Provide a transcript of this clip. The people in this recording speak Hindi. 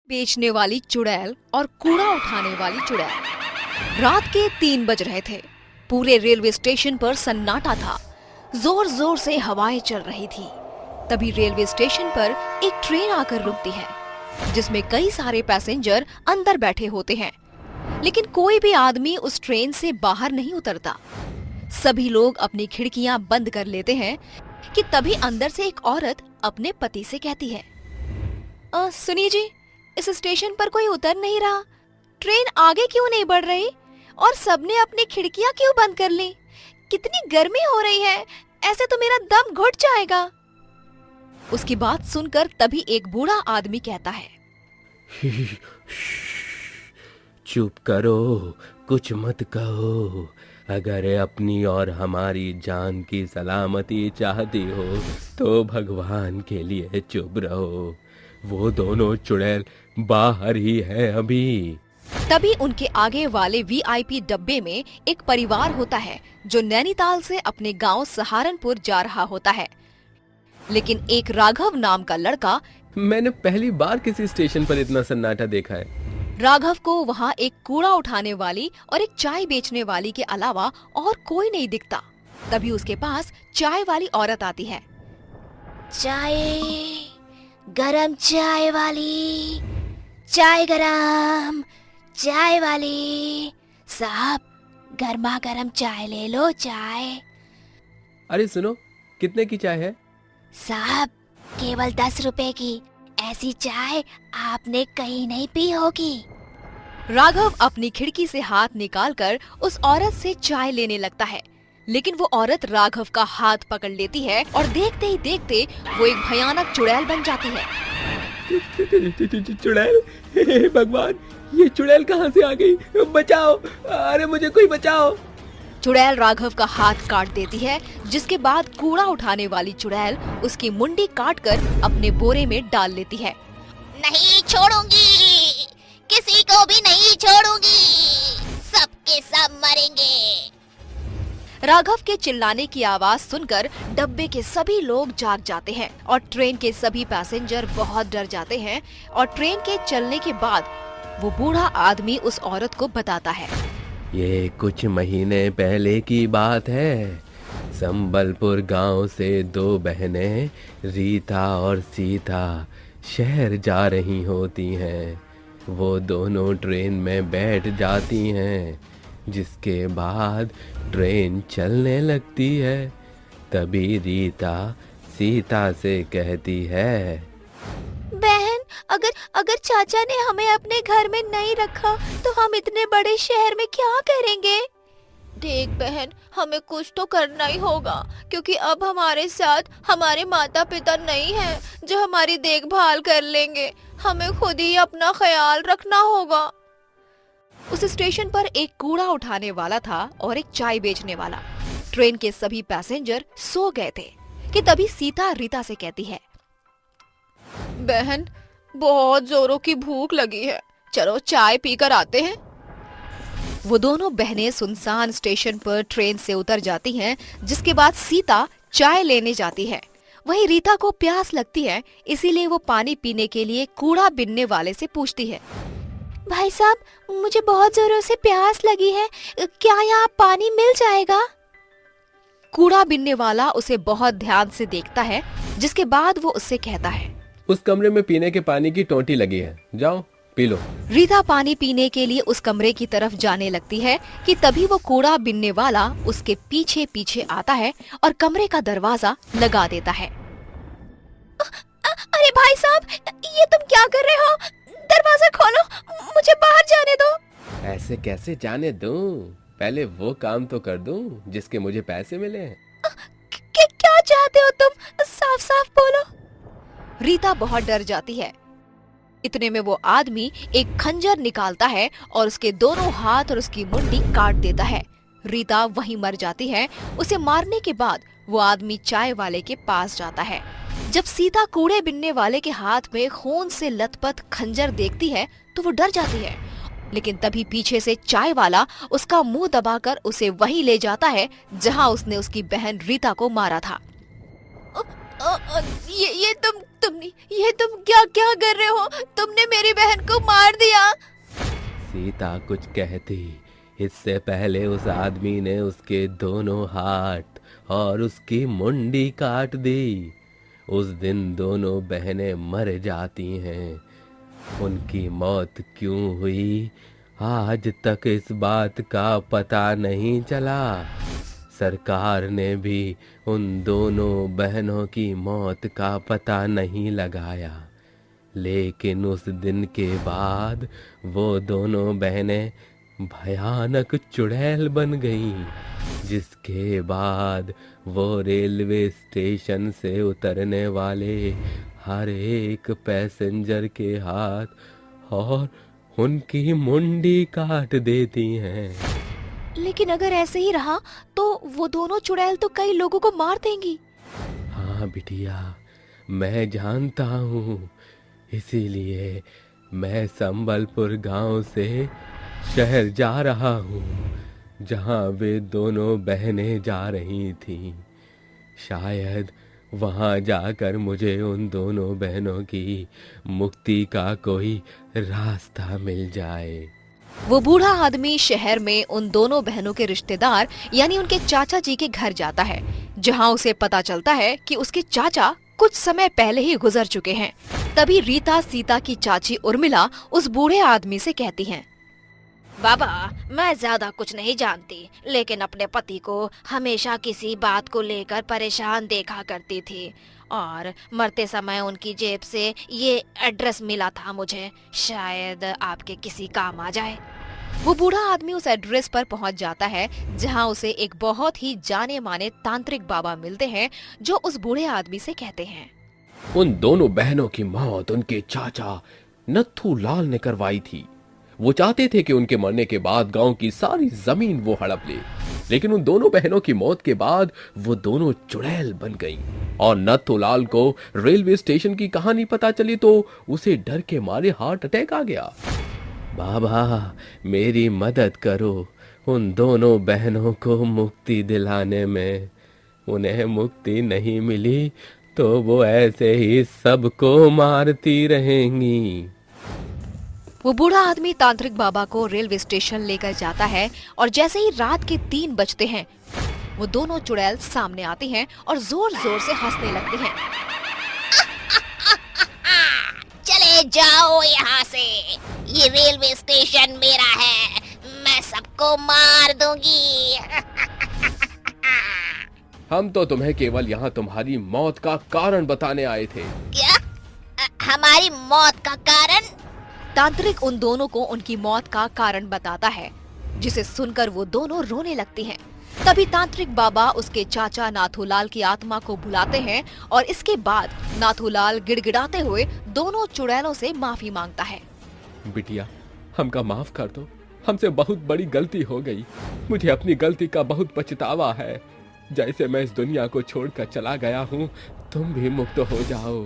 बेचने वाली चुड़ैल और कूड़ा उठाने वाली चुड़ैल। रात के 3 बज रहे थे। पूरे रेलवे स्टेशन पर सन्नाटा था। जोर जोर से हवाएं चल रही थी। तभी रेलवे स्टेशन पर एक ट्रेन आकर रुकती है, जिसमें कई सारे पैसेंजर अंदर बैठे होते हैं, लेकिन कोई भी आदमी उस ट्रेन से बाहर नहीं उतरता। सभी लोग अपनी खिड़कियां बंद कर लेते हैं कि तभी अंदर से एक औरत अपने पति से कहती है, सुनिए जी, इस स्टेशन पर कोई उतर नहीं रहा, ट्रेन आगे क्यों नहीं बढ़ रही और सबने अपनी खिड़कियां क्यों बंद कर ली? कितनी गर्मी हो रही है, ऐसे तो मेरा दम घुट जाएगा। उसकी बात सुनकर तभी एक बूढ़ा आदमी कहता है, चुप करो, कुछ मत कहो। अगर अपनी और हमारी जान की सलामती चाहती हो तो भगवान के लिए चुप रहो। वो दोनों चुड़ैल बाहर ही है अभी। तभी उनके आगे वाले वीआईपी डब्बे में एक परिवार होता है जो नैनीताल से अपने गांव सहारनपुर जा रहा होता है। लेकिन एक राघव नाम का लड़का, मैंने पहली बार किसी स्टेशन पर इतना सन्नाटा देखा है। राघव को वहाँ एक कूड़ा उठाने वाली और एक चाय बेचने वाली के अलावा और कोई नहीं दिखता। तभी उसके पास चाय वाली औरत आती है। चाय, गरम चाय वाली, चाय गरम, चाय वाली साहब, गर्मा गरम चाय ले लो, चाय। अरे सुनो, कितने की चाय है? साहब, केवल 10 रुपए की। ऐसी चाय आपने कहीं नहीं पी होगी। राघव अपनी खिड़की से हाथ निकालकर उस औरत से चाय लेने लगता है, लेकिन वो औरत राघव का हाथ पकड़ लेती है और देखते ही देखते वो एक भयानक चुड़ैल बन जाती है। चुड़ैल, भगवान, ये चुड़ैल कहाँ से आ गई? बचाओ, अरे मुझे कोई बचाओ। चुड़ैल राघव का हाथ काट देती है, जिसके बाद कूड़ा उठाने वाली चुड़ैल उसकी मुंडी काटकर अपने बोरे में डाल लेती है। नहीं छोड़ूंगी, किसी को भी नहीं छोड़ूंगी, सबके सब मरेंगे। राघव के चिल्लाने की आवाज सुनकर डब्बे के सभी लोग जाग जाते हैं और ट्रेन के सभी पैसेंजर बहुत डर जाते हैं। और ट्रेन के चलने के बाद वो बूढ़ा आदमी उस औरत को बताता है, ये कुछ महीने पहले की बात है। संबलपुर गांव से 2 बहनें रीता और सीता शहर जा रही होती हैं। वो दोनों ट्रेन में बैठ जाती हैं, जिसके बाद ट्रेन चलने लगती है। तभी रीता सीता से कहती है, बहन, अगर चाचा ने हमें अपने घर में नहीं रखा तो हम इतने बड़े शहर में क्या करेंगे? देख बहन, हमें कुछ तो करना ही होगा, क्योंकि अब हमारे साथ हमारे माता पिता नहीं हैं जो हमारी देखभाल कर लेंगे। हमें खुद ही अपना ख्याल रखना होगा। उस स्टेशन पर एक कूड़ा उठाने वाला था और एक चाय बेचने वाला। ट्रेन के सभी पैसेंजर सो गए थे कि तभी सीता रीता से कहती है, बहन, बहुत जोरों की भूख लगी है, चलो चाय पीकर आते हैं। वो दोनों बहनें सुनसान स्टेशन पर ट्रेन से उतर जाती हैं, जिसके बाद सीता चाय लेने जाती है। वहीं रीता को प्यास लगती है, इसीलिए वो पानी पीने के लिए कूड़ा बिनने वाले से पूछती है, भाई साहब, मुझे बहुत जोरों से प्यास लगी है, क्या यहाँ पानी मिल जाएगा? कूड़ा बिनने वाला उसे बहुत ध्यान से देखता है, जिसके बाद वो उससे कहता है, उस कमरे में पीने के पानी की टोंटी लगी है, जाओ पी लो। रीता पानी पीने के लिए उस कमरे की तरफ जाने लगती है कि तभी वो कूड़ा बिनने वाला उसके पीछे पीछे आता है और कमरे का दरवाजा लगा देता है। अरे भाई साहब, ये तुम क्या कर रहे हो? दरवाजा खोलो, मुझे बाहर जाने दो। ऐसे कैसे जाने दूं? पहले वो काम तो कर दूं जिसके मुझे पैसे मिले। क्या चाहते हो तुम? साफ साफ बोलो। रीता बहुत डर जाती है। इतने में वो आदमी एक खंजर निकालता है और उसके दोनों हाथ और उसकी मुंडी काट देता है। रीता वहीं मर जाती है। उसे मारने के बाद वो आदमी चाय वाले के पास जाता है। जब सीता कूड़े बिनने वाले के हाथ में खून से लथपथ खंजर देखती है तो वो डर जाती है, लेकिन तभी पीछे से चाय वाला उसका मुंह दबाकर उसे वहीं ले जाता है जहां उसने उसकी बहन रीता को मारा था। ये तुम क्या क्या कर रहे हो? तुमने मेरी बहन को मार दिया। सीता कुछ कहती इससे पहले उस आदमी ने उसके दोनों हाथ और उसकी मुंडी काट दी। उस दिन दोनों बहनें मर जाती हैं। उनकी मौत क्यों हुई आज तक इस बात का पता नहीं चला। सरकार ने भी उन दोनों बहनों की मौत का पता नहीं लगाया, लेकिन उस दिन के बाद वो दोनों बहनें भयानक चुड़ैल बन गईं, जिसके बाद वो रेलवे स्टेशन से उतरने वाले हर एक पैसेंजर के हाथ और उनकी मुंडी काट देती हैं। लेकिन अगर ऐसे ही रहा तो वो दोनों चुड़ैल तो कई लोगों को मार देंगी। हाँ बिटिया, मैं जानता हूँ, इसीलिए मैं संबलपुर गांव से शहर जा रहा हूँ, जहाँ वे दोनों बहनें जा रही थीं। शायद वहाँ जाकर मुझे उन दोनों बहनों की मुक्ति का कोई रास्ता मिल जाए। वो बूढ़ा आदमी शहर में उन दोनों बहनों के रिश्तेदार यानी उनके चाचा जी के घर जाता है, जहाँ उसे पता चलता है कि उसके चाचा कुछ समय पहले ही गुजर चुके हैं। तभी रीता सीता की चाची उर्मिला उस बूढ़े आदमी से कहती हैं, बाबा, मैं ज्यादा कुछ नहीं जानती, लेकिन अपने पति को हमेशा किसी बात को लेकर परेशान देखा करती थी और मरते समय उनकी जेब से ये एड्रेस मिला था मुझे। शायद आपके किसी काम आ जाए। वो बूढ़ा आदमी उस एड्रेस पर पहुंच जाता है, जहां उसे एक बहुत ही जाने माने तांत्रिक बाबा मिलते हैं, जो उस बूढ़े आदमी से कहते हैं, उन दोनों बहनों की मौत उनके चाचा नत्थू लाल ने करवाई थी। वो चाहते थे कि उनके मरने के बाद गांव की सारी जमीन वो हड़प ले, लेकिन उन दोनों बहनों की मौत के बाद वो दोनों चुड़ैल बन गईं और नत्थूलाल को रेलवे स्टेशन की कहानी पता चली तो उसे डर के मारे हार्ट अटैक आ गया। बाबा, मेरी मदद करो उन दोनों बहनों को मुक्ति दिलाने में। उन्हें मुक्ति नहीं मिली तो वो ऐसे ही सबको मारती रहेंगी। वो बूढ़ा आदमी तांत्रिक बाबा को रेलवे स्टेशन लेकर जाता है और जैसे ही रात के 3 बजते हैं, वो दोनों चुड़ैल सामने आती हैं और जोर जोर से हंसने लगती हैं। चले जाओ यहाँ से, ये रेलवे स्टेशन मेरा है, मैं सबको मार दूंगी। हम तो तुम्हें केवल यहाँ तुम्हारी मौत का कारण बताने आए थे। क्या? हमारी मौत का कारण? तांत्रिक उन दोनों को उनकी मौत का कारण बताता है, जिसे सुनकर वो दोनों रोने लगती हैं। तभी तांत्रिक बाबा उसके चाचा नाथूलाल की आत्मा को बुलाते हैं और इसके बाद नाथूलाल गिड़गिड़ाते हुए दोनों चुड़ैलों से माफी मांगता है। बिटिया, हमका माफ कर दो, हमसे बहुत बड़ी गलती हो गई। मुझे अपनी गलती का बहुत पछतावा है। जैसे मैं इस दुनिया को छोड़कर चला गया हूँ, तुम भी मुक्त हो जाओ।